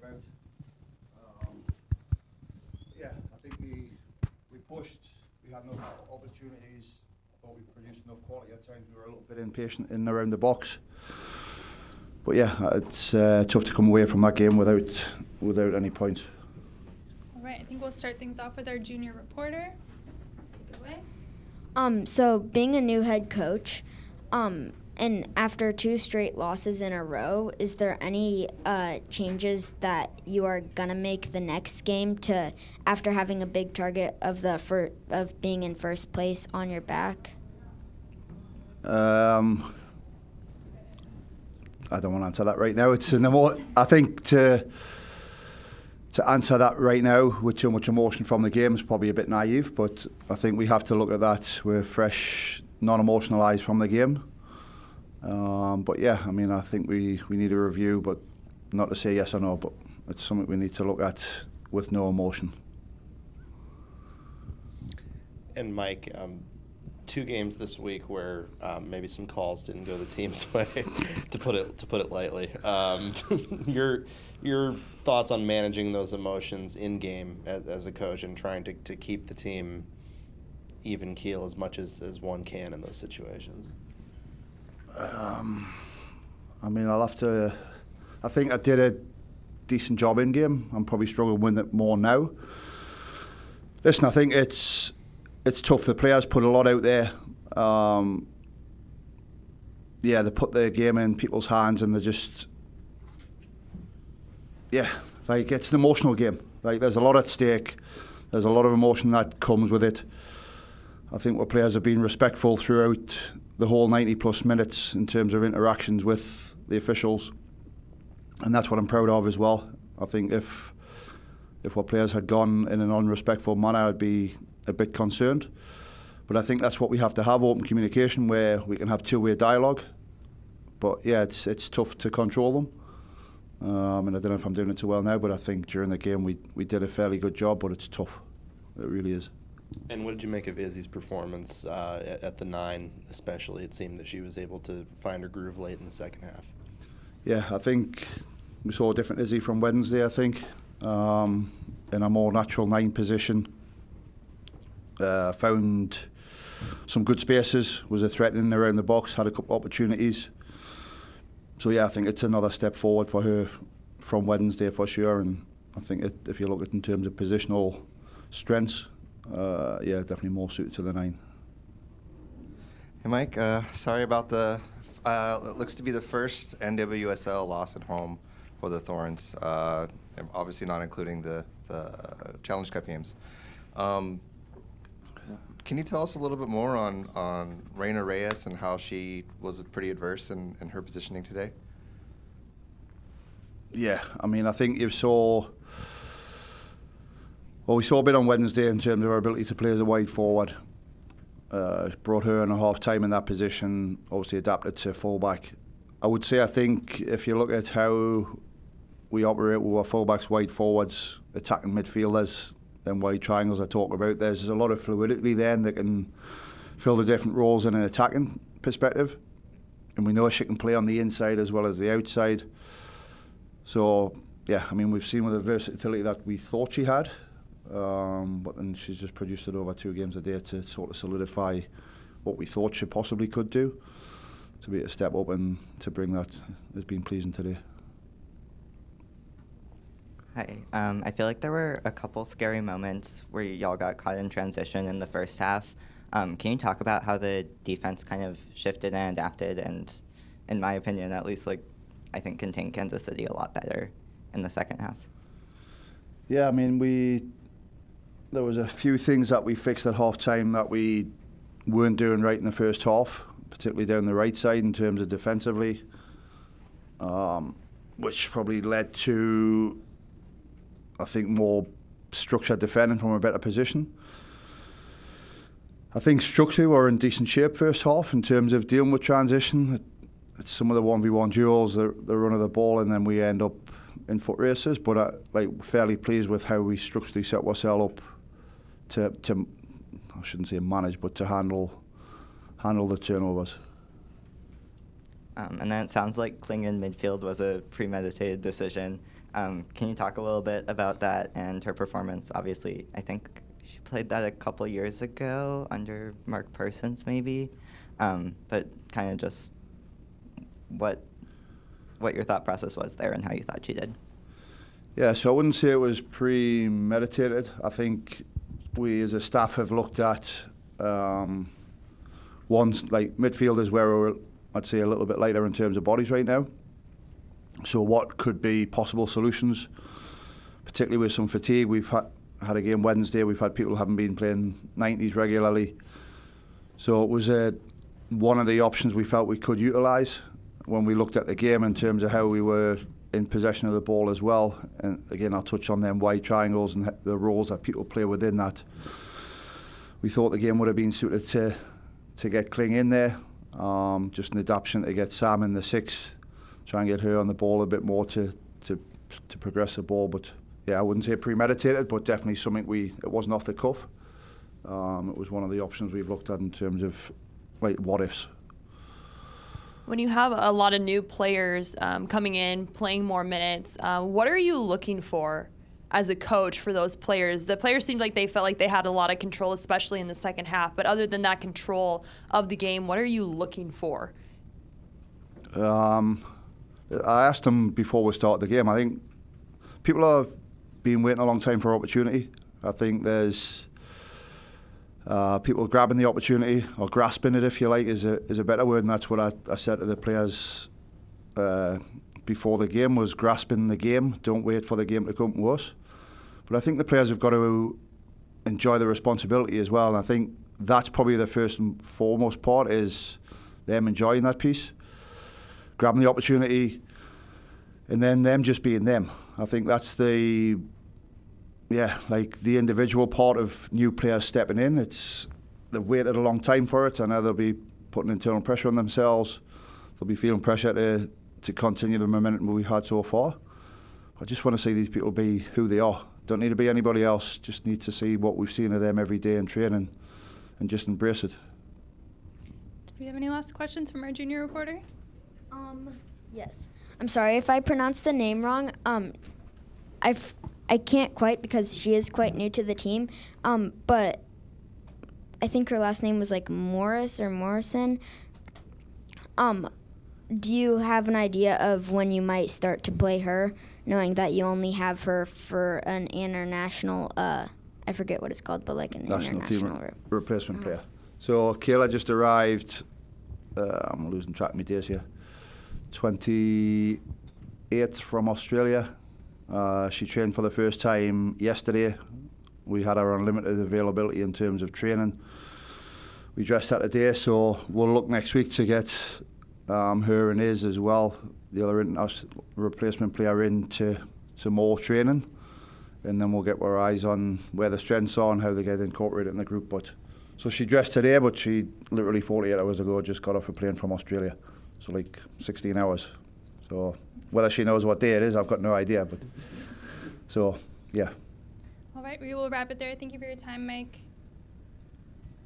about. Yeah, I think we pushed. We had enough opportunities. I thought we produced enough quality. At times we were a little bit impatient in and around the box. But yeah, it's tough to come away from that game without any points. All right, I think we'll start things off with our junior reporter. Take it away. So being a new head coach, and after 2 straight losses in a row, is there any changes that you are gonna make the next game to after having a big target of being in first place on your back? I don't want to answer that right now. I think to answer that right now with too much emotion from the game is probably a bit naive, but I think we have to look at that with fresh, non-emotional eyes from the game. But yeah, I mean, I think we need a review, but not to say yes or no, but it's something we need to look at with no emotion. And Mike, 2 games this week where maybe some calls didn't go the team's way, to put it lightly. Your thoughts on managing those emotions in game as a coach and trying to keep the team even keel as much as one can in those situations. I mean, I think I did a decent job in game. I'm probably struggling with it more now. Listen, I think it's tough. The players put a lot out there. They put their game in people's hands, and it's an emotional game. Like, there's a lot at stake. There's a lot of emotion that comes with it. I think our players have been respectful throughout the whole 90-plus minutes in terms of interactions with the officials, and that's what I'm proud of as well. I think if our players had gone in an unrespectful manner, I'd be a bit concerned. But I think that's what we have to have, open communication where we can have two-way dialogue. But yeah, it's tough to control them. And I don't know if I'm doing it too well now, but I think during the game we did a fairly good job, but it's tough. It really is. And what did you make of Izzy's performance at the 9 especially? It seemed that she was able to find her groove late in the second half. Yeah, I think we saw a different Izzy from Wednesday, I think. In a more natural 9 position. Found some good spaces, was a threatening around the box, had a couple of opportunities. So yeah, I think it's another step forward for her from Wednesday for sure. And I think if you look at it in terms of positional strengths, definitely more suited to the 9. Hey Mike, sorry about it looks to be the first NWSL loss at home for the Thorns, obviously not including the Challenge Cup games. Can you tell us a little bit more on Reina Reyes and how she was pretty adverse in her positioning today? Yeah, I mean, I think we saw a bit on Wednesday in terms of her ability to play as a wide forward. Brought her in a half time in that position, obviously adapted to fullback. I would say, I think, if you look at how we operate with our fullbacks, wide forwards, attacking midfielders, then wide triangles I talk about, there's a lot of fluidity there that can fill the different roles in an attacking perspective. And we know she can play on the inside as well as the outside. So, yeah, I mean, we've seen with the versatility that we thought she had, but then she's just produced it over 2 games a day to sort of solidify what we thought she possibly could do. To be a step up and to bring that has been pleasing today. Hi. I feel like there were a couple scary moments where y'all got caught in transition in the first half. Can you talk about how the defense kind of shifted and adapted and, in my opinion, at least, I think contained Kansas City a lot better in the second half? Yeah, I mean, there was a few things that we fixed at half-time that we weren't doing right in the first half, particularly down the right side in terms of defensively, which probably led to, I think, more structured defending from a better position. I think structurally we're in decent shape first half in terms of dealing with transition. It's some of the 1v1 duels, the run of the ball, and then we end up in foot races. But fairly pleased with how we structurally set ourselves up to I shouldn't say manage, but to handle the turnovers. And then it sounds like Klingon Midfield was a premeditated decision. Can you talk a little bit about that and her performance? Obviously, I think she played that a couple years ago under Mark Persons, maybe. But kind of just what your thought process was there and how you thought she did. Yeah, so I wouldn't say it was premeditated. I think we as a staff have looked at ones like midfielders where we're, I'd say, a little bit lighter in terms of bodies right now. So what could be possible solutions, particularly with some fatigue? We've had a game Wednesday. We've had people who haven't been playing 90s regularly. So it was one of the options we felt we could utilise when we looked at the game in terms of how we were in possession of the ball as well. And again, I'll touch on them wide triangles and the roles that people play within that. We thought the game would have been suited to get Kling in there. Just an adaptation to get Sam in the 6, try and get her on the ball a bit more to progress the ball. But yeah, I wouldn't say premeditated, but definitely something it wasn't off the cuff. It was one of the options we've looked at in terms of like what ifs. When you have a lot of new players coming in, playing more minutes, what are you looking for as a coach for those players? The players seemed like they felt like they had a lot of control, especially in the second half. But other than that control of the game, what are you looking for? I asked them before we started the game. I think people have been waiting a long time for opportunity. I think there's people grabbing the opportunity or grasping it, if you like, is a better word. And that's what I said to the players before the game, was grasping the game. Don't wait for the game to come to us. But I think the players have got to enjoy the responsibility as well. And I think that's probably the first and foremost part, is them enjoying that piece, grabbing the opportunity, and then them just being them. I think that's the individual part of new players stepping in. They've waited a long time for it. I know they'll be putting internal pressure on themselves. They'll be feeling pressure to continue the momentum we've had so far. I just want to see these people be who they are. Don't need to be anybody else. Just need to see what we've seen of them every day in training and just embrace it. Do we have any last questions from our junior reporter? Yes. I'm sorry if I pronounced the name wrong. I can't quite, because she is quite new to the team. But I think her last name was like Morris or Morrison. Do you have an idea of when you might start to play her, knowing that you only have her for an international, I forget what it's called, but like an national international team replacement player. So Kayla just arrived, I'm losing track of my days here, 28th from Australia. She trained for the first time yesterday. We had our unlimited availability in terms of training. We dressed her today, so we'll look next week to get her and Iz as well, the other replacement player, into more training, and then we'll get our eyes on where the strengths are and how they get incorporated in the group. But so she dressed today, but she literally 48 hours ago just got off a plane from Australia, so like 16 hours. So whether she knows what day it is, I've got no idea. But so yeah. All right, we will wrap it there. Thank you for your time, Mike.